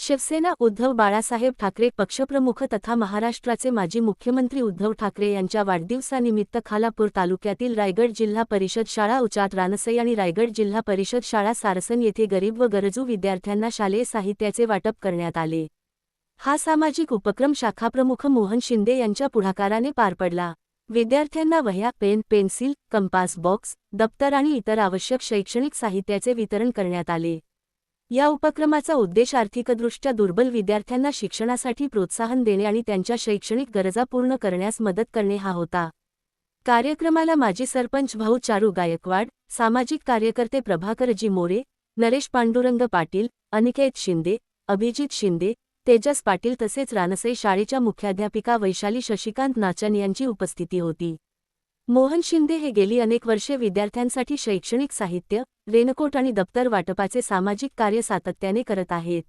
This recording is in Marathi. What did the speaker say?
शिवसेना उद्धव बाळासाहेब ठाकरे पक्षप्रमुख तथा महाराष्ट्राचे माजी मुख्यमंत्री उद्धव ठाकरे यांच्या वाढदिवसानिमित्त खालापूर तालुक्यातील रायगड जिल्हा परिषद शाळा उचात रानसई आणि रायगड जिल्हा परिषद शाळा सारसन येथे गरीब व गरजू विद्यार्थ्यांना शालेय साहित्याचे वाटप करण्यात आले। हा सामाजिक उपक्रम शाखाप्रमुख मोहन शिंदे यांच्या पुढाकाराने पार पडला। विद्यार्थ्यांना वह्या, पेन, पेन्सिल, कंपास बॉक्स, दप्तर आणि इतर आवश्यक शैक्षणिक साहित्याचे वितरण करण्यात आले। या उपक्रमाचा उद्देश आर्थिकदृष्ट्या दुर्बल विद्यार्थ्यांना शिक्षणासाठी प्रोत्साहन देणे आणि त्यांच्या शैक्षणिक गरजा पूर्ण करण्यास मदत करणे हा होता। कार्यक्रमाला माजी सरपंच भाऊ चारू गायकवाड, सामाजिक कार्यकर्ते प्रभाकरजी मोरे, नरेश पांडुरंग पाटील, अनिकेत शिंदे, अभिजित शिंदे, तेजस पाटील तसेच रानसई शाळेच्या मुख्याध्यापिका वैशाली शशिकांत नाचन यांची उपस्थिती होती। मोहन शिंदे हे गेली अनेक वर्षे विद्यार्थ्यांसाठी शैक्षणिक साहित्य, रेनकोट आणि दप्तर वाटपाचे सामाजिक कार्य सातत्याने करत आहेत।